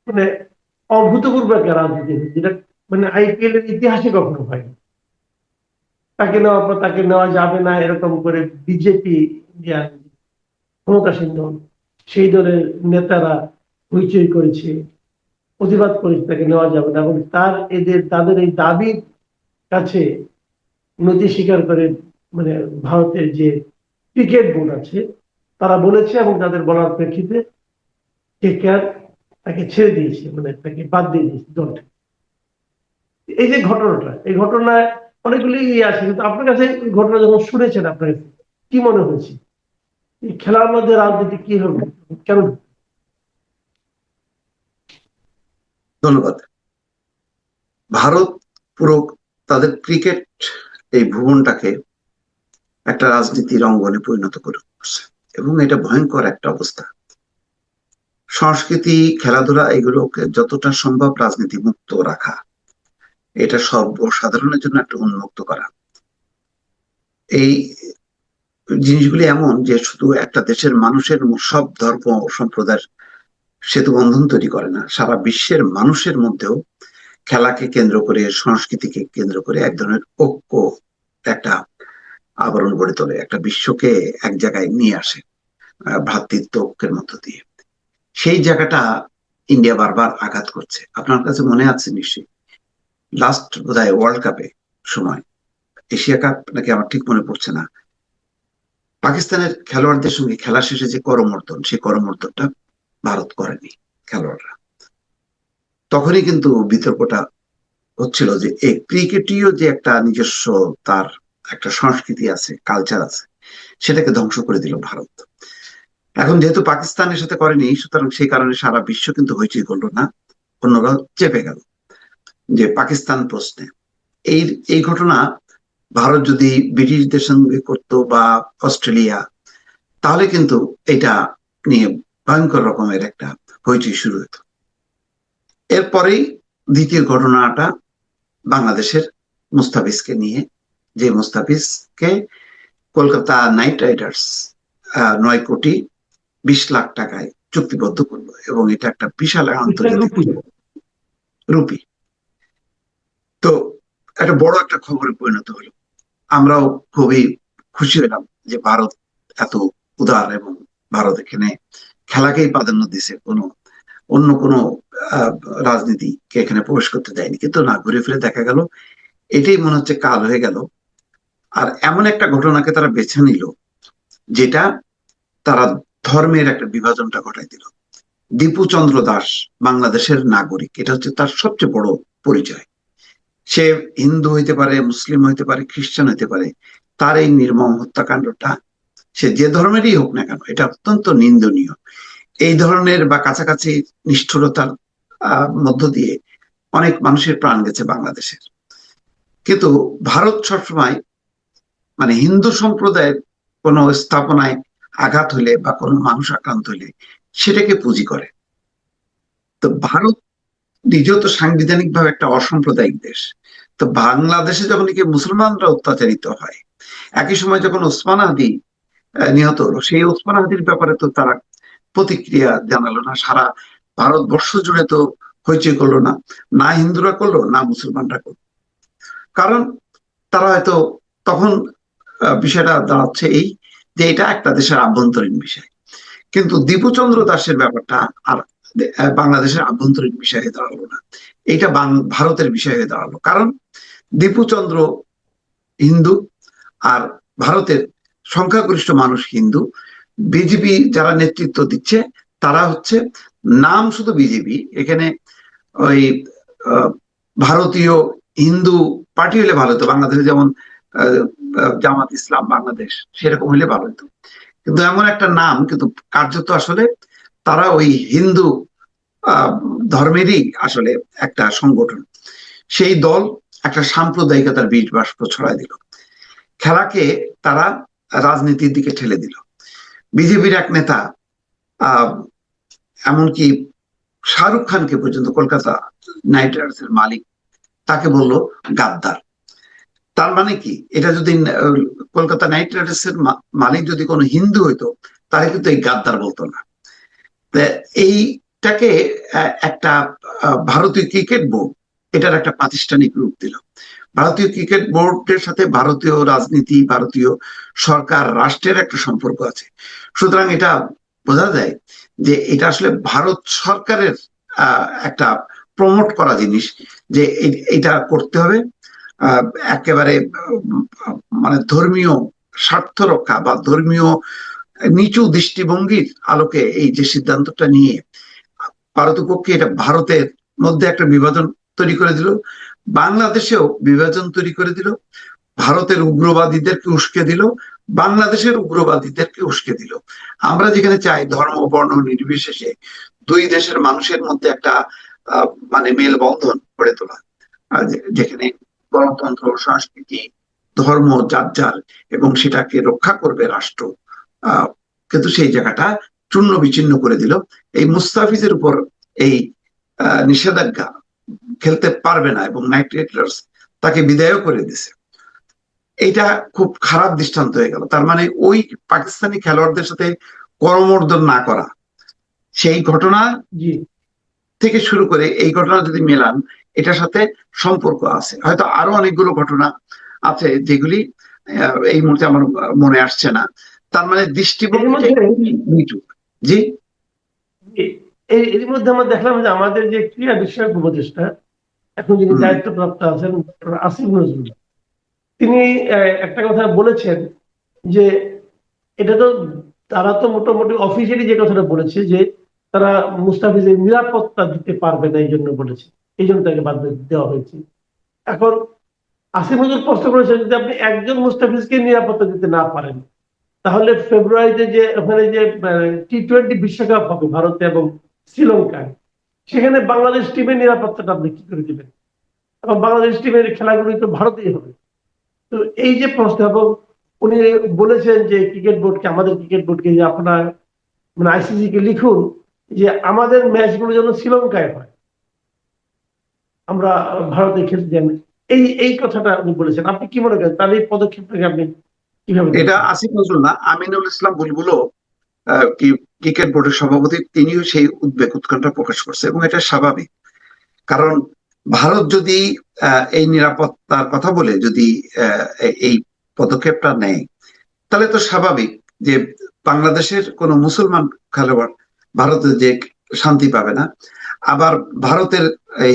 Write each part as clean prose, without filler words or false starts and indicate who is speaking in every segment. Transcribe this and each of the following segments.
Speaker 1: মানে অভূতপূর্ব একটা রাজনীতি হয়েছে, যেটা মানে আইপিএল এর ইতিহাসে কখনো হয়নি। তাকে নেওয়ার পর তাকে নেওয়া যাবে না এরকম করে বিজেপি, ইন্ডিয়ান ক্ষমতাসীন দল, সেই দলের নেতারা হইচই করেছে, প্রতিবাদ করেছে তাকে নেওয়া যাবে না, এবং তাদের এই দাবির কাছে নতি স্বীকার করে মানে ভারতের যে ক্রিকেট বোর্ড আছে তারা বলেছে, এবং তাদের বলার প্রেক্ষিতে কেকেআর তাকে ছেড়ে দিয়েছে, মানে তাকে বাদ দিয়ে দিয়েছে দল থেকে। এই যে ঘটনাটা, এই ঘটনায় অনেকগুলি ইয়ে আছে, কিন্তু আপনার কাছে এই ঘটনা যখন শুনেছেন আপনার কাছে কি মনে হয়েছে? এই খেলার মধ্যে রাজনীতি কি হবে, কেন?
Speaker 2: ধন্যবাদ। ভারত পুরো তাদের ক্রিকেট এই ভুবনটাকে একটা রাজনীতির অঙ্গনে পরিণত করছে, এবং এটা ভয়ঙ্কর একটা অবস্থা। সংস্কৃতি, খেলাধুলা এগুলোকে যতটা সম্ভব রাজনীতি মুক্ত রাখা, এটা সর্বসাধারণের জন্য একটা উন্মুক্ত করা। এই জিনিসগুলি এমন যে শুধু একটা দেশের মানুষের সব ধর্ম ও সম্প্রদায়ের সেতু বন্ধন তৈরি করে না, সারা বিশ্বের মানুষের মধ্যেও খেলাকে কেন্দ্র করে, সংস্কৃতিকে কেন্দ্র করে এক ধরনের ঐক্য, একটা আবরণ গড়ে তোলে, একটা বিশ্বকে এক জায়গায় নিয়ে আসে ভ্রাতৃত্ব ঐক্যের মধ্য দিয়ে। সেই জায়গাটা ইন্ডিয়া বারবার আঘাত করছে। আপনার কাছে মনে আছে নিশ্চয়ই, লাস্ট বোধহয় ওয়ার্ল্ড কাপে সময়, এশিয়া কাপ নাকি আমার ঠিক মনে পড়ছে না, পাকিস্তানের খেলোয়াড়দের সঙ্গে খেলা শেষে যে করমর্দন, সেই করমর্দনটা ভারত করেনি খেলোয়াড়রা। তখনই কিন্তু বিতর্কটা হচ্ছিল যে এই ক্রিকেটীয় যে একটা নিজস্ব তার একটা সংস্কৃতি আছে, কালচার আছে, সেটাকে ধ্বংস করে দিল ভারত। এখন যেহেতু পাকিস্তানের সাথে করেনি, সুতরাং সেই কারণে সারা বিশ্ব কিন্তু হইচই করলো না, অন্যরা চেপে গেল যে পাকিস্তান প্রশ্নে। এই এই ঘটনা ভারত যদি ব্রিটিশদের সঙ্গে করতো বা অস্ট্রেলিয়া, তাহলে কিন্তু এটা নিয়ে ভয়ঙ্কর রকমের একটা হইচই শুরু হতো। এরপরেই দ্বিতীয় ঘটনাটা বাংলাদেশের মুস্তাফিজকে নিয়ে, যে মুস্তাফিজকে কলকাতা নাইট রাইডার্স 9 কোটি 20 লাখ টাকায় চুক্তিবদ্ধ করলো, এবং এটা একটা বিশাল আন্তর্জাতিক রুপি। তো একটা বড় একটা খবরে পরিণত হলো। আমরাও খুবই খুশি হলাম যে ভারত এত উদার, এবং ভারত এখানে খেলাকেই প্রাধান্য দিছে, কোনো অন্য কোনো আহ, রাজনীতিকে এখানে প্রবেশ করতে দেয়নি। কিন্তু না, ঘুরে ফিরে দেখা গেল এটাই মনে হচ্ছে কাল হয়ে গেল। আর এমন একটা ঘটনাকে তারা বেছে নিল, যেটা তারা ধর্মের একটা বিভাজনটা ঘটাই দিল। দীপু চন্দ্র দাস বাংলাদেশের নাগরিক, এটা হচ্ছে তার সবচেয়ে বড় পরিচয়। সে হিন্দু হইতে পারে, মুসলিম হইতে পারে, খ্রিস্টান হইতে পারে, তার এই নির্মম হত্যাকাণ্ডটা সে যে ধর্মেরই হোক না কেন, এটা অত্যন্ত নিন্দনীয়। এই ধরনের বা কাছাকাছি নিষ্ঠুরতার মধ্য দিয়ে অনেক মানুষের প্রাণ গেছে বাংলাদেশের। কিন্তু ভারত সবসময় মানে হিন্দু সম্প্রদায়ের কোনো স্থাপনায় আঘাত হলে বা কোনো মানুষ আক্রান্ত হলে সেটাকে পুঁজি করে। তো ভারত নিজেও তো সাংবিধানিক ভাবে একটা অসাম্প্রদায়িক দেশ। তো বাংলাদেশে যখন কি মুসলমানরা অত্যাচারিত হয়, একই সময় যখন ওসমান হাদি নিহত হলো, সেই ওসমান হাদির ব্যাপারে তো তারা প্রতিক্রিয়া জানালো না। সারা ভারতবর্ষ জুড়ে তো হইচই করলো না, না হিন্দুরা করলো না মুসলমানরা করলো। কারণ তারা হয়তো তখন বিষয়টা দাঁড়াচ্ছে এই যে এটা একটা দেশের আভ্যন্তরীণ বিষয়। কিন্তু দীপুচন্দ্র দাসের ব্যাপারটা আর বাংলাদেশের আভ্যন্তরীণ বিষয়ে দাঁড়ালো না, এটা ভারতের বিষয় হয়ে দাঁড়ালো। কারণ দীপুচন্দ্র হিন্দু, আর ভারতের সংখ্যাগরিষ্ঠ মানুষ হিন্দু। বিজেপি যারা নেতৃত্ব দিচ্ছে তারা হচ্ছে নাম শুধু বিজেপি, এখানে ওই ভারতীয় হিন্দু পার্টি হলে ভালো হতো, বাংলাদেশে যেমন জামাত ইসলাম বাংলাদেশ, সেরকম হলে ভালো হতো। কিন্তু এমন একটা নাম, কিন্তু কার্যত আসলে তারা ওই হিন্দু ধর্মেরই আসলে একটা সংগঠন। সেই দল একটা সাম্প্রদায়িকতার বীজ বাষ্প ছড়াই দিল, খেলাকে তারা রাজনীতির দিকে ঠেলে দিল। বিজেপির এক নেতা আহ এমনকি শাহরুখ খানকে পর্যন্ত, কলকাতা নাইট রাইডার্স এর মালিক, তাকে বললো গাদ্দার। তার মানে কি, এটা যদি কলকাতা নাইট রাইডার্স এর মালিক যদি কোনো হিন্দু হইতো, তাহলে কিন্তু এই গাদ্দার বলতো না। এই এইটাকে একটা ভারতীয় ক্রিকেট বোর্ড এটার একটা প্রাতিষ্ঠানিক রূপ দিল। ভারতীয় ক্রিকেট বোর্ডের সাথে ভারতীয় রাজনীতি, ভারতীয় সরকার, রাষ্ট্রের একটা সম্পর্ক আছে। সুতরাং এটা বোঝা যায় যে এটা আসলে ভারত সরকারের একটা প্রমোট করা জিনিস, যে এটা করতে হবে। একেবারে মানে ধর্মীয় স্বার্থ রক্ষা বা ধর্মীয় নিচু দৃষ্টিভঙ্গির আলোকে এই যে সিদ্ধান্তটা নিয়ে পারতপক্ষে এটা ভারতের মধ্যে একটা বিভাজন তৈরি করে দিল, বাংলাদেশেও বিভাজন তৈরি করে দিল, ভারতের উগ্রবাদীদেরকে উস্কে দিল, বাংলাদেশের উগ্রবাদীদেরকে উস্কে দিল। আমরা যেখানে চাই ধর্ম বর্ণ নির্বিশেষে দুই দেশের মানুষের মধ্যে একটা মানে মেলবন্ধন গড়ে তোলা, যেখানে গণতন্ত্র, সংস্কৃতি, ধর্ম যার যার, এবং সেটাকে রক্ষা করবে রাষ্ট্র, কিন্তু সেই জায়গাটা চূর্ণ বিচ্ছিন্ন করে দিল। এই মুস্তাফিজের উপর এই নিষেধাজ্ঞা খেলতে পারবে না এবং নাইট রাইডার্স তাকে বিদায় করে দিছে। এটা খুব খারাপ দৃষ্টান্ত হয়ে গেল। তার মানে ওই পাকিস্তানি খেলোয়াড়দের সাথে করমর্দন না করা, সেই ঘটনা থেকে শুরু করে এই ঘটনা যদি মেলান, এটার সাথে সম্পর্ক আছে। হয়তো আরো অনেকগুলো ঘটনা আছে যেগুলি এই মুহূর্তে আমার মনে আসছে না। তার মানে দৃষ্টিভঙ্গি জি।
Speaker 1: এর মধ্যে আমরা দেখলাম যে আমাদের যে ক্রীড়া বিষয়ক উপদেষ্টা এখন যিনি দায়িত্বপ্রাপ্ত আছেন, আসিফ নজরুল, তিনি একটা কথা বলেছেন যে এটা তো তারা তো মোটামুটি অফিসিয়ালি যে কথাটা বলেছে যে তারা মুস্তাফিজের নিরাপত্তা দিতে পারবে না, এই জন্য বলেছে, এই জন্য তাকে বাদ দেওয়া হয়েছে। এখন আসিফ নজরুল প্রশ্ন করেছেন যদি আপনি একজন মুস্তাফিজকে নিরাপত্তা দিতে না পারেন, তাহলে ফেব্রুয়ারিতে যে ওখানে যে T20 বিশ্বকাপ হবে ভারতে এবং শ্রীলঙ্কায়, সেখানে বাংলাদেশ টিমের নিরাপত্তাটা আপনি কি করে দিবেন? এবং বাংলাদেশ টিমের খেলাগুলি তো ভারতেই হবে। তো এই যে প্রশ্ন, এবং উনি বলেছেন যে ক্রিকেট বোর্ডকে, আমাদের ক্রিকেট বোর্ডকে, যে আপনার মানে ICC কে লিখুন যে আমাদের ম্যাচগুলো যেন শ্রীলঙ্কায় হয়, আমরা ভারতে খেলতে যাই। এই কথাটা উনি বলেছেন। আপনি কি মনে করেন তার এই পদক্ষেপটাকে আপনি কিভাবে?
Speaker 2: এটা আসিফ নজরুল না, আমিনুল ইসলাম বুলবুলও ক্রিকেট বোর্ডের সভাপতি, তিনিও সেই উদ্বেগ উৎকণ্ঠা প্রকাশ করছে, এবং এটা স্বাভাবিক। কারণ ভারত যদি এই নিরাপত্তার কথা বলে যদি এই পদক্ষেপটা নেয়, তাহলে তো স্বাভাবিক যে বাংলাদেশের কোনো মুসলমান খেলোয়াড় ভারতে যে শান্তি পাবে না, আবার ভারতের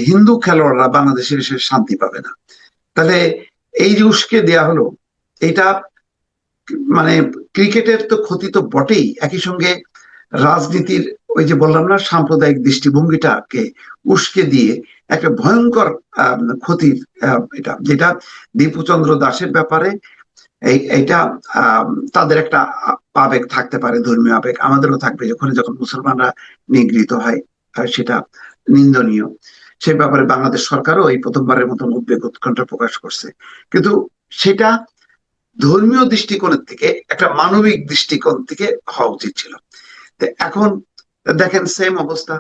Speaker 2: হিন্দু খেলোয়াড়রা বাংলাদেশে এসে শান্তি পাবে না। তাহলে এই যে উস্কে দেয়া হলো, এটা মানে ক্রিকেটের তো ক্ষতি তো বটেই, একই সঙ্গে রাজনীতির ওই যে বললাম না সাম্প্রদায়িক দৃষ্টিভঙ্গিটাকে উস্কে দিয়ে একটা ভয়ঙ্কর ক্ষতির এটা, যেটা দীপুচন্দ্র দাসের ব্যাপারে এইটা তাদের একটা আবেগ থাকতে পারে, ধর্মীয় আবেগ, আমাদেরও থাকবে যখন মুসলমানরা নিগৃহীত হয়, সেটা নিন্দনীয়। সে ব্যাপারে বাংলাদেশ সরকারও এই প্রথমবারের মতন উদ্বেগ উৎকণ্ঠা প্রকাশ করছে, কিন্তু সেটা ধর্মীয় দৃষ্টিকোণের থেকে একটা মানবিক দৃষ্টিকোণ থেকে হওয়া উচিত ছিল। এখন দেখেন সেম অবস্থা,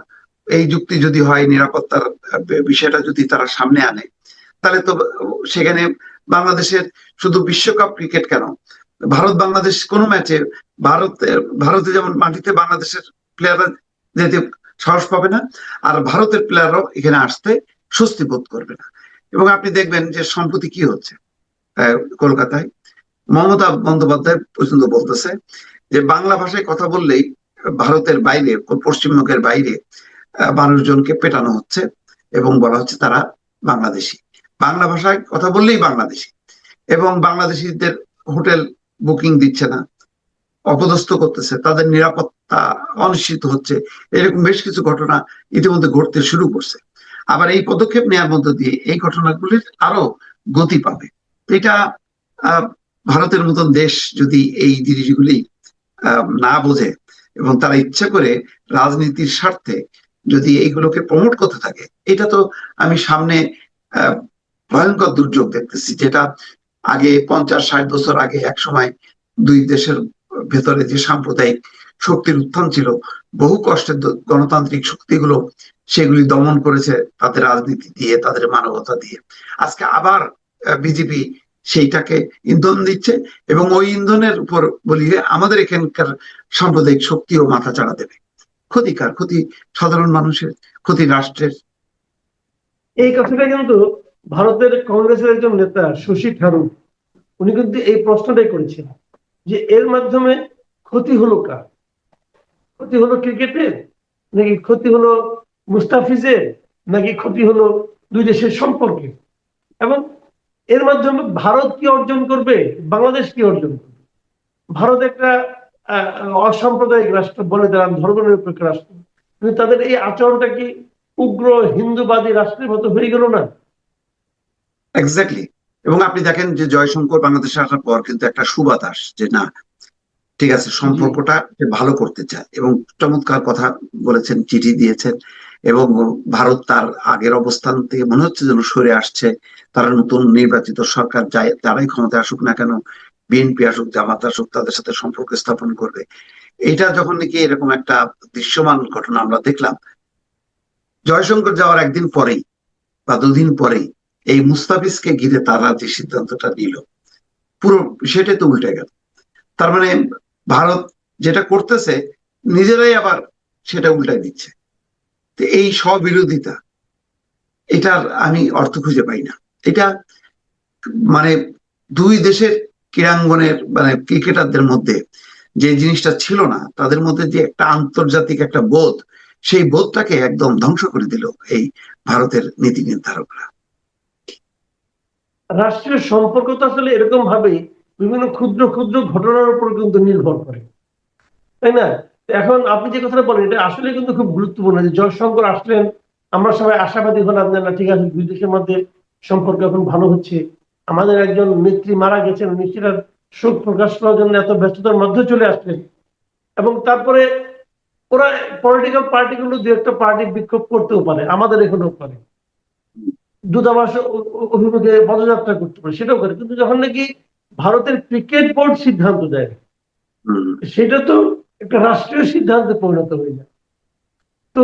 Speaker 2: এই যুক্তি যদি হয়, নিরাপত্তার বিষয়টা যদি তারা সামনে আনে, তাহলে তো সেখানে বাংলাদেশের শুধু বিশ্বকাপ ক্রিকেট কেন, ভারত বাংলাদেশ কোনো ম্যাচে ভারতে যেমন মাটিতে বাংলাদেশের প্লেয়াররা যেতে সাহস পাবে না, আর ভারতের প্লেয়াররাও এখানে আসতে স্বস্তি বোধ করবে না। এবং আপনি দেখবেন যে সম্প্রতি কি হচ্ছে কলকাতায়, মমতা বন্দ্যোপাধ্যায় পর্যন্ত বলতেছে যে বাংলা ভাষায় কথা বললেই ভারতের বাইরে, পশ্চিমবঙ্গের বাইরে মানুষজনকে পেটানো হচ্ছে এবং বলা হচ্ছে তারা বাংলাদেশি, বাংলা ভাষায় কথা বললেই বাংলাদেশি, এবং বাংলাদেশিদের হোটেল বুকিং দিচ্ছে না, অপদস্থ করতেছে, তাদের নিরাপত্তা অনিশ্চিত হচ্ছে। এরকম বেশ কিছু ঘটনা ইতিমধ্যে ঘটতে শুরু করছে। আবার এই পদক্ষেপ নেওয়ার মধ্য দিয়ে এই ঘটনাগুলির আরো গতি পাবে। এটা ভারতের মতন দেশ যদি এই জিনিসগুলি না বোঝে এবং তারা ইচ্ছা করে রাজনীতির স্বার্থে যদি এইগুলোকে প্রমোট করতে থাকে, এটা তো আমি সামনে ভয়ঙ্কর দুর্যোগ দেখতেছি, যেটা আগে 50-60 বছর আগে এক সময় দুই দেশের ভেতরে যে সাম্প্রদায়িক শক্তির উত্থান ছিল, বহু কষ্টের গণতান্ত্রিক শক্তিগুলো সেগুলি দমন করেছে তাদের রাজনীতি দিয়ে, তাদের মানবতা দিয়ে। আজকে আবার বিজেপি সেইটাকে ইন্ধন দিচ্ছে, এবং ওই ইন্ধনের উপর বলিয়ে আমাদের এখানকার সাম্প্রদায়িক শক্তিও মাথা চাড়া দেবে। ক্ষতিকার, ক্ষতি সাধারণ মানুষের, ক্ষতি রাষ্ট্রের।
Speaker 1: এই কথাটা কিন্তু ভারতের কংগ্রেসের একজন নেতা শশী থারুর, উনি কিন্তু এই প্রশ্নটাই করেছেন যে এর মাধ্যমে ক্ষতি হলো কার? ক্ষতি হলো ক্রিকেটের, নাকি ক্ষতি হলো মুস্তাফিজের, নাকি ক্ষতি হলো দুই দেশের সম্পর্কে? এবং এর মাধ্যমে ভারত কি অর্জন করবে, বাংলাদেশ কি অর্জন করবে? ভারত একটা আহ, অসাম্প্রদায়িক রাষ্ট্র বলে দিলাম, ধর্মনিরপেক্ষ রাষ্ট্র, কিন্তু তাদের এই আচরণটা কি উগ্র হিন্দুবাদী রাষ্ট্রের মতো হয়ে গেল না?
Speaker 2: এক্স্যাক্টলি। এবং আপনি দেখেন যে জয়শঙ্কর বাংলাদেশে আসার পর কিন্তু একটা সুবাতাস, যে না, ঠিক আছে,
Speaker 1: জি।
Speaker 2: সম্পর্কটা সে ভালো করতে চায়, এবং চমৎকার কথা বলেছেন, চিঠি দিয়েছেন। এবং ভারত তার আগের অবস্থান থেকে মনে হচ্ছে যেন সরে আসছে। তারা নতুন নির্বাচিত সরকার যায়, তারাই ক্ষমতায় আসুক না কেন, বিএনপি আসুক, জামাত আসুক, তাদের সাথে সম্পর্ক স্থাপন করবে। এটা যখন নাকি এরকম একটা দৃশ্যমান ঘটনা আমরা দেখলাম, জয়শঙ্কর যাওয়ার একদিন পরেই বা দুদিন পরেই এই মুস্তাফিজকে ঘিরে তারা যে সিদ্ধান্তটা নিল, পুরো সেটাই তো উল্টে গেল। তার মানে ভারত যেটা করতেছে, নিজেরাই আবার সেটা উল্টাই দিচ্ছে। তো এই স্ববিরোধিতা, এটার আমি অর্থ খুঁজে পাই না। এটা মানে দুই দেশের ক্রীড়াঙ্গনের মানে ক্রিকেটারদের মধ্যে যে জিনিসটা ছিল না, তাদের মধ্যে যে একটা আন্তর্জাতিক একটা বোধ, সেই বোধটাকে একদম ধ্বংস করে দিল এই ভারতের নীতি নির্ধারকরা।
Speaker 1: রাষ্ট্রের সম্পর্ক তো আসলে এরকম ভাবে বিভিন্ন ক্ষুদ্র ক্ষুদ্র ঘটনার উপর কিন্তু নির্ভর করে, তাই না? এখন আপনি যে কথাটা বলেন এটা আসলে কিন্তু খুব গুরুত্বপূর্ণ, যে জয়শঙ্কর আসলেন, আমরা সবাই আশাবাদী হলাম যে না ঠিক আছে, দুই দেশের মধ্যে সম্পর্ক এখন ভালো হচ্ছে। আমাদের একজন নেত্রী মারা গেছেন, উনি সেটার শোক প্রকাশ করার জন্য এত ব্যস্ততার মধ্যে চলে আসলেন। এবং তারপরে ওরা পলিটিক্যাল পার্টিগুলো দু একটা পার্টি বিক্ষোভ করতেও পারে, আমাদের এখানেও করে, দূতাবাস অভিমুখে পদযাত্রা করতে পারে, সেটাও করে। কিন্তু যখন নাকি ভারতের ক্রিকেট বোর্ড সিদ্ধান্ত দেয়,
Speaker 2: হম।
Speaker 1: সেটা তো একটা রাষ্ট্রীয় সিদ্ধান্তে পরিণত হয়ে যায়। তো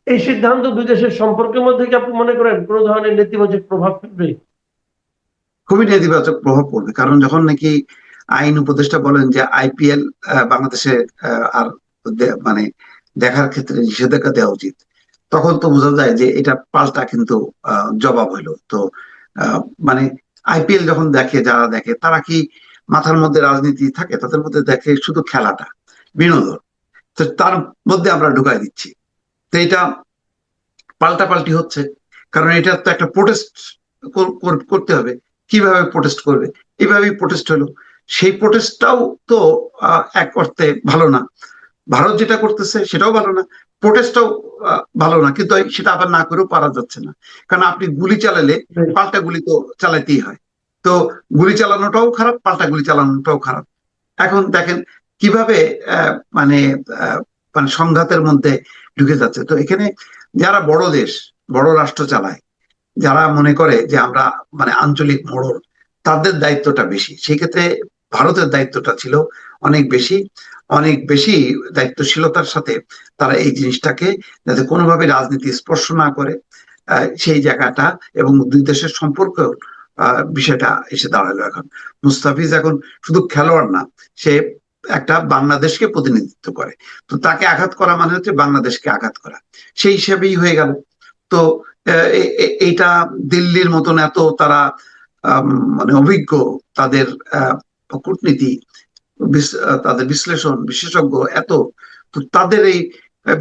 Speaker 1: এই সিদ্ধান্ত দুই দেশের সম্পর্কের মধ্যে কি আপনি মনে করেন কোনো ধরনের নেতিবাচক প্রভাব ফেলবে?
Speaker 2: খুবই নেতিবাচক প্রভাব পড়বে, কারণ যখন নাকি আইন উপদেষ্টা বলেন যে আইপিএল বাংলাদেশে আর মানে দেখার ক্ষেত্রে নিষেধাজ্ঞা দেওয়া উচিত, তখন তো বোঝা যায় যে এটা পাল্টা কিন্তু জবাব হইলো তো। আহ, মানে আইপিএল যখন দেখে, যারা দেখে তারা কি মাথার মধ্যে রাজনীতি থাকে? তাদের মধ্যে দেখে শুধু খেলাটা, বিনোদন। তো তার মধ্যে আমরা ঢুকাই দিচ্ছি। তো এটা পাল্টাপাল্টি হচ্ছে, কারণ এটা তো একটা প্রোটেস্ট করতে হবে। কিভাবে প্রোটেস্ট করবে? এইভাবেই প্রোটেস্ট হলো। সেই প্রোটেস্টটাও তো এক অর্থে ভালো না। ভারত যেটা করতেছে সেটাও ভালো না, প্রোটেস্টটাও ভালো না, কিন্তু সেটা আবার না করেও পারা যাচ্ছে না। কারণ আপনি গুলি চালালে পাল্টা গুলি তো চালাতেই হয়। তো গুলি চালানোটাও খারাপ, পাল্টা গুলি চালানোটাও খারাপ। এখন দেখেন কিভাবে আহ, মানে আহ, মানে সংঘাতের মধ্যে ঢুকে যাচ্ছে। তো এখানে যারা বড় দেশ, বড় রাষ্ট্র চালায়, যারা মনে করে যে আমরা মানে আঞ্চলিক মোড়ল, তাদের দায়িত্বটা বেশি। সেই ক্ষেত্রে ভারতের দায়িত্বটা ছিল অনেক বেশি, অনেক বেশি দায়িত্বশীলতার সাথে তারা এই জিনিসটাকে যাতে কোনোভাবে রাজনীতি স্পর্শ না করে, সেই জায়গাটা, এবং দুই দেশের সম্পর্ক বিষয়টা এসে দাঁড়ালো। এখন মুস্তাফিজ এখন শুধু খেলোয়াড় না, সে একটা বাংলাদেশকে প্রতিনিধিত্ব করে। তো তাকে আঘাত করা মানে হচ্ছে বাংলাদেশকে আঘাত করা, সেই হিসেবেই হয়ে গেল। তো এইটা দিল্লির মতন এত তারা মানে অভিজ্ঞ, তাদের কূটনীতি, তাদের বিশ্লেষণ বিশেষজ্ঞ এত, তো তাদের এই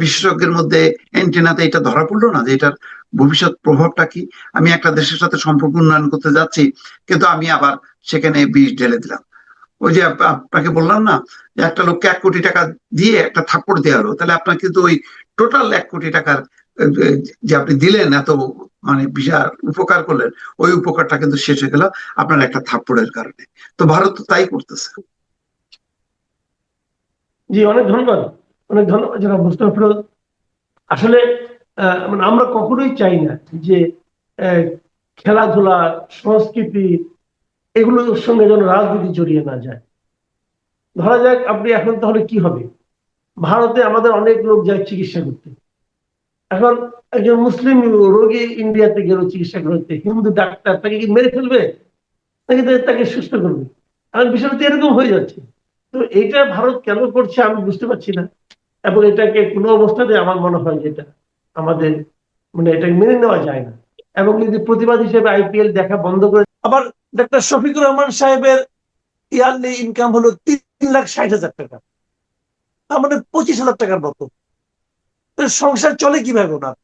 Speaker 2: বিশেষজ্ঞের মধ্যে এন্টেনাতে এটা ধরা পড়লো না যে এটার ভবিষ্যৎ প্রভাবটা কি। আমি একটা দেশের সাথে সম্পর্ক উন্নয়ন করতে যাচ্ছি, কিন্তু আমি আবার সেখানে বিষ ঢেলে দিলাম। ওই যে আপনাকে বললাম না, যে একটা লোককে 1 কোটি টাকা দিয়ে একটা থাপ্পড় দেওয়া হলো, তাহলে আপনার কিন্তু ওই টোটাল 1 কোটি টাকার যে আপনি দিলেন, এত মানে বিশাল উপকার করলেন, ওই উপকারটা কিন্তু শেষ হয়ে গেল আপনার একটা থাপ্পড়ের কারণে। তো ভারত তো তাই করতেছে।
Speaker 1: জি, অনেক ধন্যবাদ। অনেক ধন্যবাদ যারা মুস্তফা ফিরোজ। আসলে মানে আমরা কখনোই চাই না যে আহ, খেলাধুলা, সংস্কৃতি এগুলোর সঙ্গে যেন রাজনীতি জড়িয়ে না যায়। ধরা যাক আপনি এখন তাহলে কি হবে, ভারতে আমাদের অনেক লোক যায় চিকিৎসা করতে। এখন একজন মুসলিম রোগী ইন্ডিয়াতে গেল চিকিৎসা করতে, হিন্দু ডাক্তার তাকে কি মেরে ফেলবে, নাকি তাকে সুস্থ করবে? এখন বিষয়টা তো এরকম হয়ে যাচ্ছে। তো এইটা ভারত কেন করছে আমি বুঝতে পারছি না। এবং এটাকে কোনো অবস্থাতে আমার মনে হয় যেটা আমাদের মানে এটা মেনে নেওয়া যায় না। এবং যদি প্রতিবাদ হিসেবে আইপিএল দেখা বন্ধ করে, আবার ডাক্তার শফিকুর রহমান সাহেবের ইয়ারলি ইনকাম হলো 3,60,000 টাকা, তার মানে 25,000 টাকার মতো। সংসার চলে কিভাবে ওনার?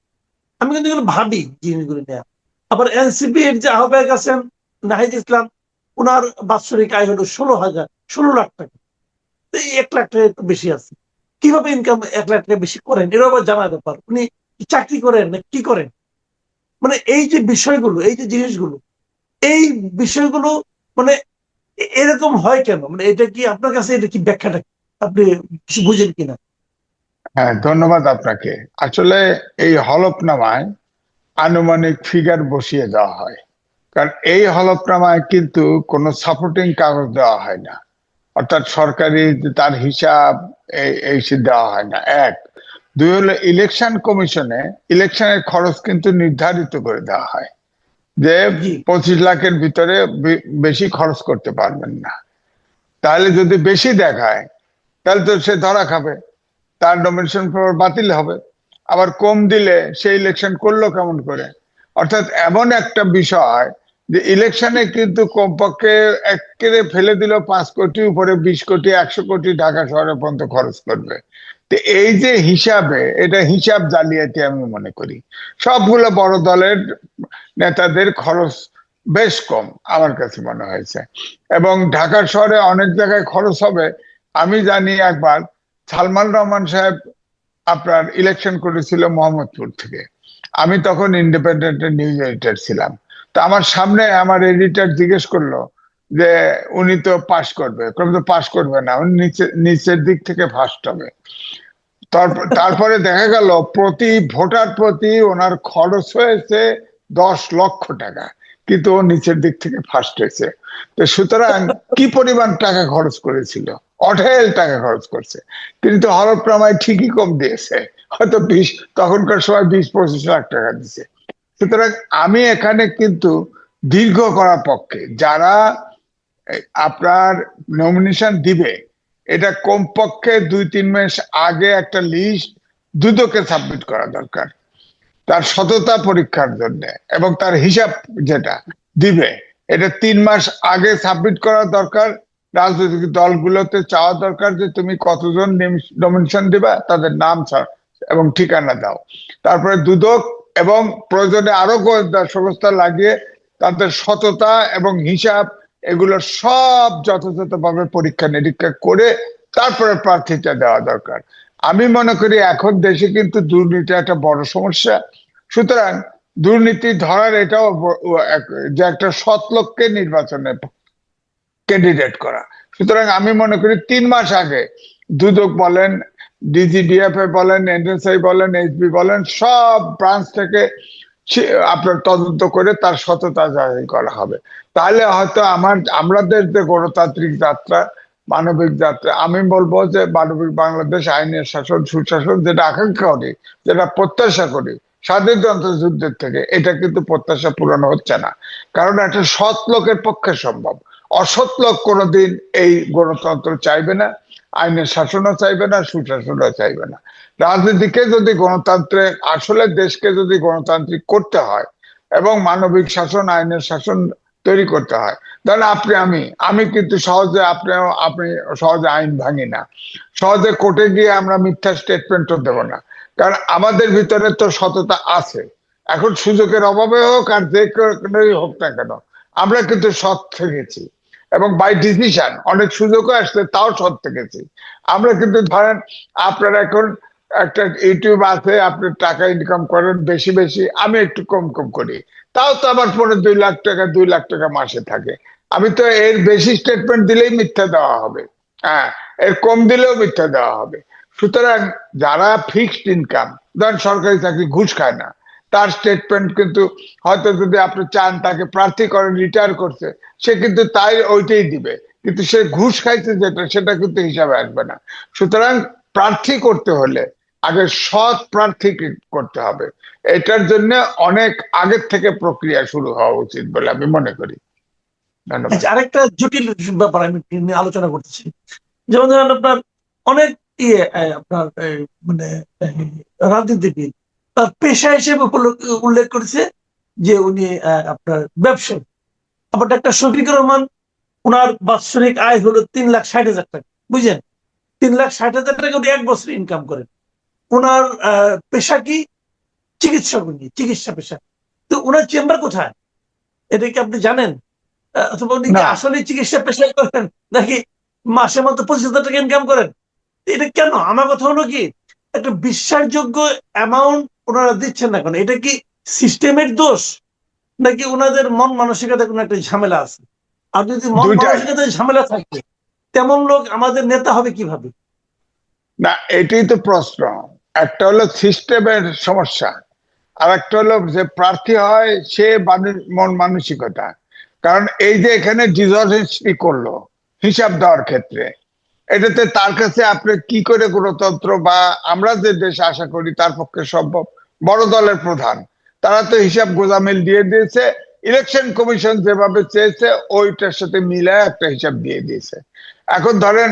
Speaker 1: আমি কিন্তু এগুলো ভাবি জিনিসগুলো নিয়ে। আবার এনসিপি এর যে আহ্বায়ক আছেন নাহিদ ইসলাম, ওনার বাৎসরিক আয় হলো 16 লাখ টাকা। 1 লাখ টাকা একটু বেশি আছে। কিভাবে ইনকাম 1 লাখ টাকা বেশি করেন, এর আবার জানার ব্যাপার। উনি চাকরি করেন না কি করেন? মানে এই যে বিষয়গুলো, এই যে জিনিসগুলো, এই বিষয়গুলো মানে এরকম হয় কেন? মানে এটা কি আপনার কাছে, এটা কি ব্যাখ্যাটা আপনি কিছু বুঝেন কিনা?
Speaker 3: হ্যাঁ, ধন্যবাদ আপনাকে। আসলে এই হলফনামায় আনুমানিক ফিগার বসিয়ে দেওয়া হয়, কারণ এই হলফনামায় কিন্তু কোনো সাপোর্টিং কাগজ দেওয়া হয় না, অর্থাৎ সরকারি তার হিসাব এই দেওয়া হয় না। এক, দুই হলো ইলেকশন কমিশনে ইলেকশনের খরচ কিন্তু নির্ধারিত করে দেওয়া হয় যে 25 লাখের ভিতরে বেশি খরচ করতে পারবেন না। তাহলে যদি বেশি দেখায় তাহলে তো সে ধরা খাবে, তার নমিনেশন পেপার বাতিল হবে। আবার কম দিলে সে ইলেকশন করলো কেমন করে? অর্থাৎ এমন একটা বিষয় যে ইলেকশনে কিন্তু কমপক্ষে একেবারে ফেলে দিল 5 কোটি উপরে 20 কোটি 100 কোটি ঢাকা শহরে পর্যন্ত খরচ করবে। তো এই যে হিসাবে, এটা হিসাব জালিয়াতি আমি মনে করি। সবগুলো বড় দলের নেতাদের খরচ বেশ কম আমার কাছে মনে হয়েছে, এবং ঢাকা শহরে অনেক জায়গায় খরচ হবে। আমি জানি একবার সালমান রহমান সাহেব আপনার ইলেকশন করেছিল মোহাম্মদপুর থেকে। আমি তখন ইন্ডিপেন্ডেন্টের নিউজ এডিটর ছিলাম। তো আমার সামনে আমার এডিটর জিজ্ঞেস করলো যে উনি তো পাশ করবে, তো পাশ করবে না, উনি নিচের দিক থেকে ফার্স্ট হবে। তারপরে দেখা গেল প্রতি ভোটার প্রতি ওনার খরচ হয়েছে 10 লক্ষ টাকা, কিন্তু ও নিচের দিক থেকে ফার্স্ট হয়েছে। তো সুতরাং কি পরিমাণ টাকা খরচ করেছিল? অঢেল টাকা খরচ করছে। কিন্তু হলফনামায় ঠিকই কম দিয়েছে, হয়তো 20, তখনকার সময় 20-25 লাখ টাকা দিছে। সুতরাং আমি এখানে কিন্তু দীর্ঘ করার পক্ষে। যারা আপনার নমিনেশন দিবে, এটা কমপক্ষে 2-3 মাস আগে একটা লিস্ট দুদকে সাবমিট করা দরকার তার সততা পরীক্ষার জন্য, এবং তার হিসাব যেটা দিবে এটা 3 মাস আগে সাবমিট করা দরকার। রাজনৈতিক দলগুলোতে চাওয়া দরকার যে তুমি কতজন নমিনেশন দিবা, তাদের নাম এবং ঠিকানা দাও। তারপরে দুদক এবং প্রয়োজনে আরো গোয়েন্দা সংস্থা লাগিয়ে তাদের সততা এবং হিসাব এগুলো সব যথাযথভাবে পরীক্ষা নিরীক্ষা করে তারপরে প্রার্থীটা দেওয়া দরকার। আমি মনে করি এখন দেশে কিন্তু দুর্নীতি একটা বড় সমস্যা। সুতরাং দুর্নীতি ধরার এটাও যে একটা সৎ লোককে নির্বাচনে ক্যান্ডিডেট করা। সুতরাং আমি মনে করি 3 মাস আগে দুদক বলেন, ডিজিডিএফএ বলেন, এনএসআই বলেন, এসবি বলেন, সব ব্রাঞ্চ থেকে আপনার তদন্ত করে তার সততা যাচাই করা হবে। তাহলে হয়তো আমাদের যে গণতান্ত্রিক যাত্রা, মানবিক যাত্রা, আমি বলবো যে মানবিক বাংলাদেশ, আইনের শাসন, সুশাসন যেটা আকাঙ্ক্ষা করি, যেটা প্রত্যাশা করি স্বাধীনতা যুদ্ধের থেকে, এটা কিন্তু প্রত্যাশা পূরণ হচ্ছে না। কারণ একটা সৎ লোকের পক্ষে সম্ভব, অসৎ লোক কোনোদিন এই গণতন্ত্র চাইবে না, আইনের শাসনও চাইবে না, সুশাসনও চাইবে না। রাজনীতিকে যদি গণতান্ত্রিক, আসলে দেশকে যদি গণতান্ত্রিক করতে হয় এবং মানবিক শাসন, আইনের শাসন তৈরি করতে হয়, তাহলে আমি কিন্তু সহজে আপনি সহজে আইন ভাঙি না, সহজে কোর্টে গিয়ে আমরা মিথ্যা স্টেটমেন্টও দেব না, কারণ আমাদের ভিতরে তো সততা আছে। এখন সুযোগের অভাবে হোক আর যে কেউই হোক না কেন, আমরা কিন্তু সৎ থেকেছি, এবং বাই ডিসিশন অনেক সুযোগও আসলে তাও সৎ থেকেছি। আমরা কিন্তু ধরেন আপনার এখন একটা ইউটিউব আছে, আপনি টাকা ইনকাম করেন বেশি বেশি, আমি একটু কম কম করি, তাও তো আবার পরে 2 লাখ টাকা 2 লাখ টাকা মাসে থাকে। আমি তো এর বেশি স্টেটমেন্ট দিলেই মিথ্যা দেওয়া হবে, হ্যাঁ, এর কম দিলেও মিথ্যা দেওয়া হবে। সুতরাং যারা ফিক্সড ইনকাম, ধরেন সরকারি চাকরি, ঘুষ খায় না, তার স্টেটমেন্ট কিন্তু হয়তো যদি আপনি চান তাকে প্রার্থী করেন, রিটায়ার করছে, সে কিন্তু তাই ওইটাই দিবে, কিন্তু সে ঘুষ খাইছে যেটা, সেটা কিন্তু হিসাবে আসবে না। সুতরাং প্রার্থী করতে হলে আগে সৎ প্রার্থী করতে হবে। এটার জন্য অনেক আগের থেকে প্রক্রিয়া শুরু হওয়া উচিত বলে আমি মনে করি। ধন্যবাদ।
Speaker 1: আরেকটা জটিল ব্যাপার আমি আলোচনা করতেছি, যেমন ধরেন আপনার অনেক
Speaker 4: আপনার মানে রাজনীতিবিদ, তার পেশা হিসেবে উল্লেখ করেছে যে উনি আপনার ব্যবসায়ী। আবার ডাক্তার শফিকুর রহমান, ওনার বাৎসরিক আয় হলো 3,60,000 টাকা, বুঝলেন? 3,60,000 টাকা উনি এক বছর ইনকাম করেন। ওনার পেশা কি? চিকিৎসক, উনি চিকিৎসা পেশা। তো ওনার চেম্বার কোথায়, এটা কি আপনি জানেন? অথবা উনি কি আসলে চিকিৎসা পেশায় করেন, নাকি মাসে মতো 25,000 টাকা ইনকাম করেন? এটা কেন? আমার কথা হলো কি, একটা বিশ্বাসযোগ্য অ্যামাউন্ট ওনারা দিচ্ছেন না কেন? এটা কি সিস্টেমের দোষ, নাকি ওনাদের মন মানসিকতা কোনো একটা ঝামেলা আছে? আর যদি মন মানসিকতায় ঝামেলা থাকে, তেমন লোক আমাদের নেতা হবে কিভাবে?
Speaker 3: না, এটাই তো প্রশ্ন। একটা হলো সিস্টেমের সমস্যা, আর একটা হলো যে প্রার্থী হয় সে মন মানসিকতা। কারণ এই যে এখানে ডিসঅনেস্টি করলো হিসাব দেওয়ার ক্ষেত্রে, এটাতে তার কাছে আপনি কি করে গণতন্ত্র বা আমরা যে দেশ আশা করি তার পক্ষে সম্ভব? বড় দলের প্রধান, তারা তো হিসাব গোজামিল দিয়ে দিয়েছে। ইলেকশন কমিশন যেভাবে চেয়েছে ওইটার সাথে মিলায় একটা হিসাব দিয়ে দিয়েছে। এখন ধরেন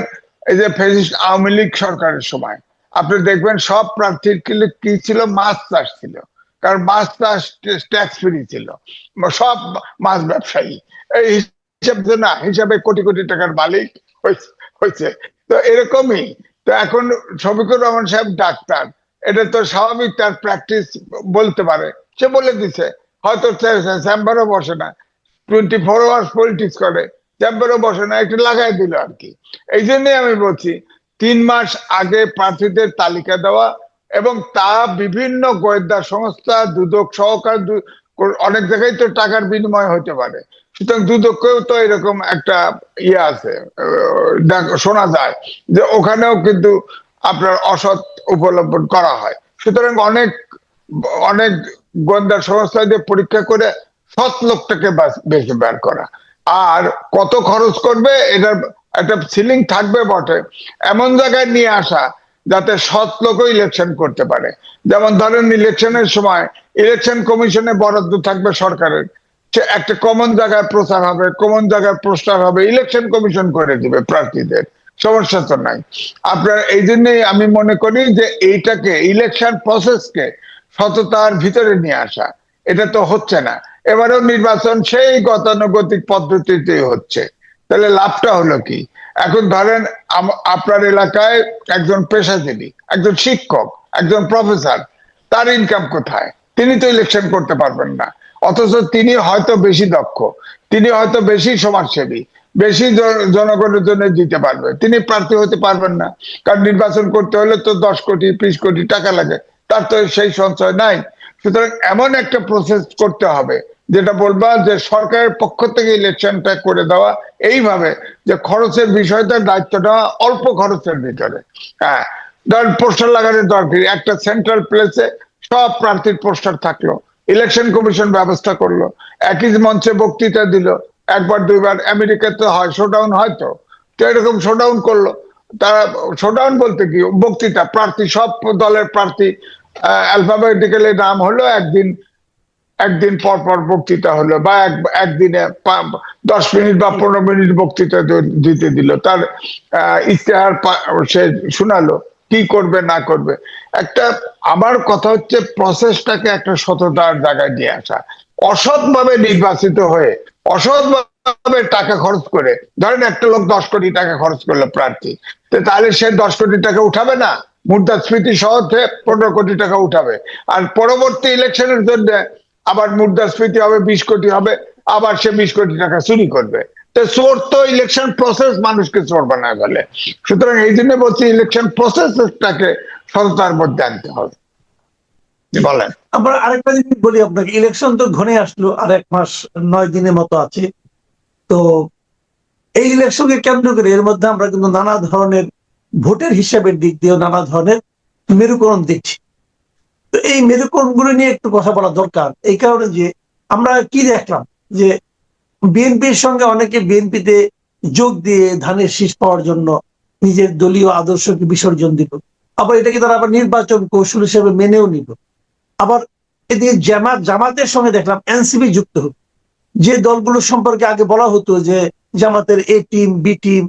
Speaker 3: এই যে ফ্যাসিস্ট আওয়ামী লীগ সরকারের সময় আপনি দেখবেন সব প্রার্থীর কি ছিল, মাছ চাষ ছিল। কারণ মাছ চাষ ট্যাক্স ফ্রি ছিল, সব মাছ ব্যবসায়ী এই হিসাব না, হিসাবে কোটি কোটি টাকার মালিক হয়েছে। তো এরকমই তো এখন শফিকুর রহমান সাহেব ডাক্তার, এটা তো স্বাভাবিক, তার প্র্যাকটিস বলতে পারে, সে বলে দিছে। হয়তো চেম্বারও বসে না, 24 আওয়ার্স পলিটিক্স করে, চেম্বারও বসে না, একটু লাগাই দিল আর কি। এই জন্যই আমি বলছি 3 মাস আগে প্রার্থীদের তালিকা দেওয়া, এবং তা বিভিন্ন গোয়েন্দা সংস্থা, দুদক সহকার, অনেক জায়গায় তো টাকার বিনিময় হতে পারে। সুতরাং দুদকেও তো এরকম একটা ইয়ে আছে, শোনা যায় যে ওখানেও কিন্তু আপনার অসৎ উপলব্ধন করা হয়। সুতরাং অনেক অনেক গোয়েন্দা সংস্থা দিয়ে পরীক্ষা করে সৎ লোকটাকে বেছে বের করা। আর কত খরচ করবে এটার একটা সিলিং থাকবে বটে, এমন জায়গায় নিয়ে আসা যাতে সৎ লোকও ইলেকশন করতে পারে। যেমন ধরেন ইলেকশনের সময় ইলেকশন কমিশনে বরাদ্দ থাকবে সরকারের, একটা কমন জায়গায় প্রচার হবে, কমন জায়গায় পোস্টার হবে, ইলেকশন কমিশন করে দিবে প্রার্থীদের, সমস্যা তো নাই আপনার। এই জন্যই আমি মনে করি যে এইটাকে ইলেকশন প্রসেসকে সততার ভিতরে নিয়ে আসা, এটা তো হচ্ছে না। এবারেও নির্বাচন সেই গতানুগতিক পদ্ধতিতেই হচ্ছে, তাহলে লাভটা হলো কি? এখন ধরেন আপনার এলাকায় একজন পেশাজীবী, একজন শিক্ষক, একজন প্রফেসর, তার ইনকাম কোথায়? তিনি তো ইলেকশন করতে পারবেন না, অথচ তিনি হয়তো বেশি দক্ষ, তিনি হয়তো বেশি সমাজসেবী, বেশি জনগণের জন্য দিতে পারবে, তিনি প্রার্থী হতে পারবেন না। কারণ নির্বাচন করতে হলে তো 10 কোটি 20 কোটি টাকা লাগে, তার তো সেই সঞ্চয় নাই। সুতরাং এমন একটা প্রসেস করতে হবে যেটা বলবা যে সরকারের পক্ষ থেকে ইলেকশনটা করে দেওয়া এইভাবে যে খরচের বিষয়টা দায়িত্বটা অল্প খরচের ভিতরে। হ্যাঁ, ধরেন পোস্টার লাগানোর দরকার, একটা সেন্ট্রাল প্লেসে সব প্রার্থীর পোস্টার থাকলো, ইলেকশন কমিশন ব্যবস্থা করলো, একই মঞ্চে বক্তৃতা দিল, একবার দুইবার। আমেরিকাতে হয় শোডাউন, হয়তো তো এরকম শোডাউন করলো তারা। শোডাউন বলতে কি, বক্তৃতা, প্রার্থী সব দলের প্রার্থী অ্যালফাবেটিক্যালি নাম হলো, একদিন পর পর বক্তৃতা হলো, বা একদিনে 10 মিনিট বা 15 মিনিট বক্তৃতা দিতে দিল, তার ইশতেহার সে শোনালো কি করবে না করবে। একটা আমার কথা হচ্ছে প্রসেসটাকে একটা সততার জায়গায় নিয়ে আসা। অসৎভাবে নির্বাচিত হয়ে অসৎভাবে টাকা খরচ করে, ধরেন একটা লোক 10 কোটি টাকা খরচ করলো প্রার্থী, তাহলে সে 10 কোটি টাকা উঠাবে না? মুদ্রাস্ফীতি সহ 15 কোটি টাকা উঠাবে, আর পরবর্তী ইলেকশনের জন্য আবার মুদ্রাস্ফীতি হবে 20 কোটি হবে, আবার সে 20 কোটি টাকা চুরি করবে। তো চোর তো ইলেকশন প্রসেস মানুষকে চোর বানায় ফেলে। সুতরাং এই জন্য বলছি ইলেকশন প্রসেসটাকে সততার মধ্যে আনতে হবে। বলেন।
Speaker 4: আবার আরেকটা জিনিস বলি আপনাকে, ইলেকশন তো ঘনে আসলো, আর 1 মাস 9 দিনের মতো আছে। তো এই ইলেকশনকে কেন্দ্র করে এর মধ্যে আমরা কিন্তু নানা ধরনের ভোটের হিসাবের দিক দিয়েও নানা ধরনের মেরুকরণ দেখছি। তো এই মেরুকরণ গুলো নিয়ে একটু কথা বলা দরকার, এই কারণে যে আমরা কি দেখলাম যে বিএনপির সঙ্গে অনেকে বিএনপিতে যোগ দিয়ে ধানের শীষ পাওয়ার জন্য নিজের দলীয় আদর্শকে বিসর্জন দিল, আবার এটাকে তারা আবার নির্বাচন কৌশল হিসেবে মেনেও নিল। আবার এদিকে জামাতের সঙ্গে দেখলাম এনসিপি যুক্ত হল, যে দলগুলো সম্পর্কে আগে বলা হতো যে জামাতের এ টিম বি টিম,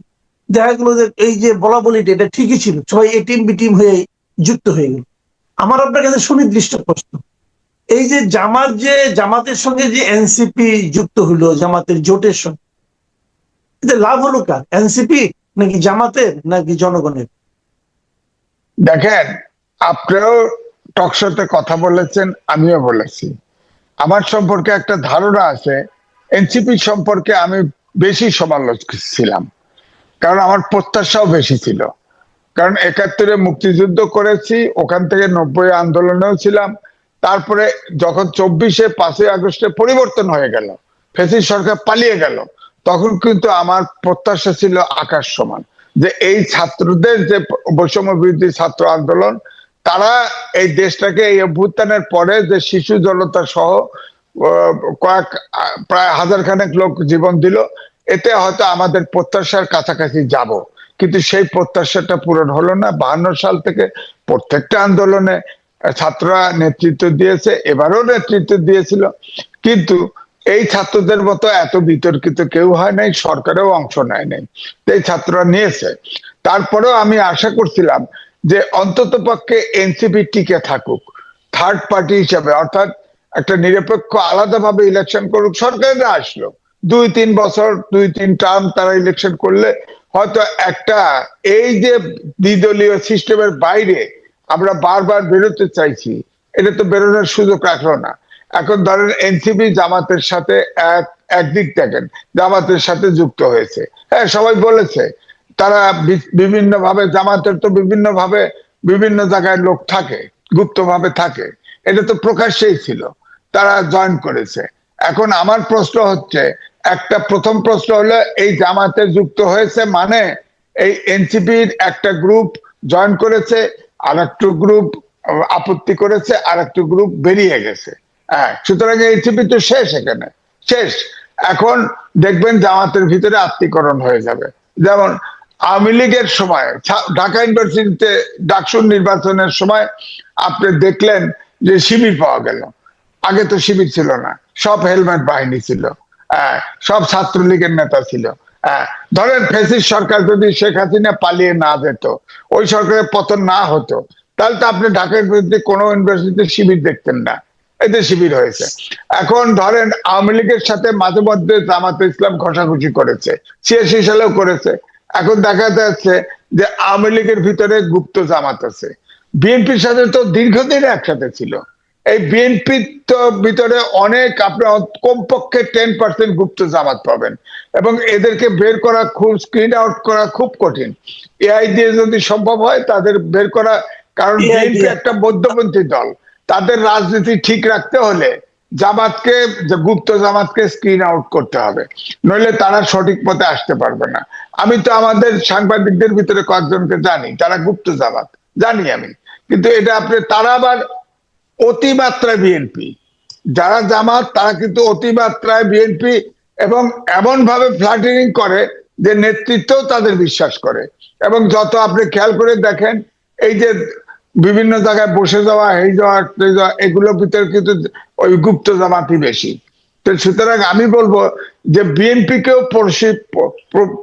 Speaker 4: দেখা গেলো যে এই যে বলা বলিটা এটা ঠিকই ছিল, সবাই এ টিম বি টিম হয়ে যুক্ত হয়ে গেল। আমার আপনার কাছে সুনির্দিষ্ট প্রশ্ন, এই যে জামাতের সঙ্গে যে এনসিপি যুক্ত হলো, জামাতের জোটের সঙ্গে, এতে লাভ হলো কার? এনসিপি নাকি জামাতের নাকি জনগণের?
Speaker 3: দেখেন, আপনিও টকশোতে কথা বলেছেন, আমিও বলেছি। আমার সম্পর্কে একটা ধারণা আছে, এনসিপি সম্পর্কে আমি বেশি সমালোচক ছিলাম, কারণ আমার প্রত্যাশাও বেশি ছিল। কারণ ৭১-এ মুক্তিযুদ্ধ করেছি, ওখান থেকে ৯০ আন্দোলনেও ছিলাম। তারপরে যখন ২৪-এ ৫ই আগস্টে পরিবর্তন হয়ে গেল, ফ্যাসিস্ট সরকার পালিয়ে গেল, তখন কিন্তু আমার প্রত্যাশা ছিল আকাশ সমান, যে এই ছাত্রদের যে বৈষম্য বিরোধী ছাত্র আন্দোলন, তারা এই দেশটাকে এই অভ্যুত্থানের পরে যে শিশু জনতা সহ প্রায় হাজার খানেক লোক জীবন দিল, এতে হয়তো আমাদের প্রত্যাশার কাছাকাছি যাব। কিন্তু সেই প্রত্যাশাটা পূরণ হলো না। ৫২ সাল থেকে প্রত্যেকটা আন্দোলনে ছাত্ররা নেতৃত্ব দিয়েছে, এবারও নেতৃত্ব দিয়েছিল, কিন্তু এই ছাত্রদের মতো এত বিতর্কিত কেউ হয় নাই, সরকারেও অংশ নেয় নাই, এই ছাত্ররা নিয়েছে। তারপরেও আমি আশা করছিলাম যে অন্তত পক্ষে এনসিপি টিকে থাকুক, থার্ড পার্টি হিসাবে, অর্থাৎ একটা নিরপেক্ষ আলাদাভাবে ইলেকশন করুক। সরকাররা আসলো ২-৩ বছর, ২-৩ টার্ম তারা ইলেকশন করলে হয়তো একটা, এই যে দ্বিদলীয় সিস্টেমের বাইরে আমরা বারবার বেরোতে চাইছি, এটা তো বেরোনোর সুযোগ রাখলো না। এখন ধরেন এনসিপি জামাতের সাথে একদিক দেখেন, জামাতের সাথে যুক্ত হয়েছে। হ্যাঁ, সবাই বলেছে তারা বিভিন্ন ভাবে, জামাতের তো বিভিন্ন ভাবে বিভিন্ন জায়গায় লোক থাকে, গুপ্ত ভাবে থাকে, এটা তো প্রকাশ্যেই ছিল, তারা জয়েন করেছে। এখন আমার প্রশ্ন হচ্ছে, একটা প্রথম প্রশ্ন হলো, এই জামাতে যুক্ত হয়েছে মানে এই এনসিপির একটা গ্রুপ জয়েন করেছে, আর একটু গ্রুপ আপত্তি করেছে, আর একটু গ্রুপ বেরিয়ে গেছে। হ্যাঁ, সুতরাং এনসিপি তো শেষ, এখানে শেষ। এখন দেখবেন জামাতের ভিতরে আত্মীকরণ হয়ে যাবে। যেমন আওয়ামী লীগের সময় ঢাকা ইউনিভার্সিটিতে ডাকসুর নির্বাচনের সময় আপনি দেখলেন যে শিবির পাওয়া গেল। আগে তো শিবির ছিল না, সব হেলমেট বাহিনী ছিল, সব ছাত্রলীগের নেতা ছিল। ধরেন ফ্যাসিস্ট সরকার যদি শেখ হাসিনা পালিয়ে না যেত, ওই সরকারের পতন না হতো, তাহলে তো আপনি ঢাকা ইউনিভার্সিটি কোনো ইউনিভার্সিটিতে শিবির দেখতেন না। এতে শিবির হয়েছে। এখন ধরেন আওয়ামী লীগের সাথে মাঝে মধ্যে জামাতে ইসলাম ঘষাঘষি করেছে, ৮৬ সালেও করেছে। এখন দেখা যাচ্ছে যে আওয়ামী লীগের ভিতরে গুপ্ত জামাত আছে। বিএনপির সাথে তো দীর্ঘদিন একসাথে ছিল। এই বিএনপির তো ভিতরে অনেক, আপনার কমপক্ষে 10% গুপ্ত জামাত পাবেন, এবং এদেরকে বের করা খুব, স্ক্রিন আউট করা খুব কঠিন। এআই দিয়ে যদি সম্ভব হয় তাদের বের করা, কারণ বিএনপি একটা মধ্যপন্থী দল, তাদের রাজনীতি ঠিক রাখতে হলে জামাতকে, গুপ্ত জামাতকে স্ক্রিন আউট করতে হবে, নইলে তারা সঠিক পথে আসতে পারবে না। আমি তো আমাদের সাংবাদিকদের ভিতরে কয়েকজনকে জানি, তারা গুপ্ত জামাত, জানি আমি। কিন্তু এটা আপনি, তারা আবার অতিমাত্রায় বিএনপি, যারা জামাত তারা কিন্তু অতিমাত্রায় বিএনপি, এবং এমন ভাবে ফ্ল্যাটারিং করে যে নেতৃত্ব তাদের বিশ্বাস করে। এবং যত আপনি খেয়াল করে দেখেন, এই যে বিভিন্ন জায়গায় বসে যাওয়া, এই যাওয়া, এগুলোর ভিতরে কিন্তু ওই গুপ্ত জামাতই বেশি। তো সুতরাং আমি বলবো যে বিএনপিকেও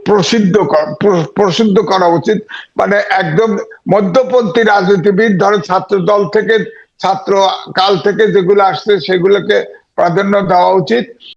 Speaker 3: প্রসিদ্ধ করা উচিত, মানে একদম মধ্যপন্থী রাজনীতিবিদ, ধরো ছাত্র দল থেকে, ছাত্র কাল থেকে যেগুলো আসছে সেগুলোকে প্রাধান্য দেওয়া উচিত।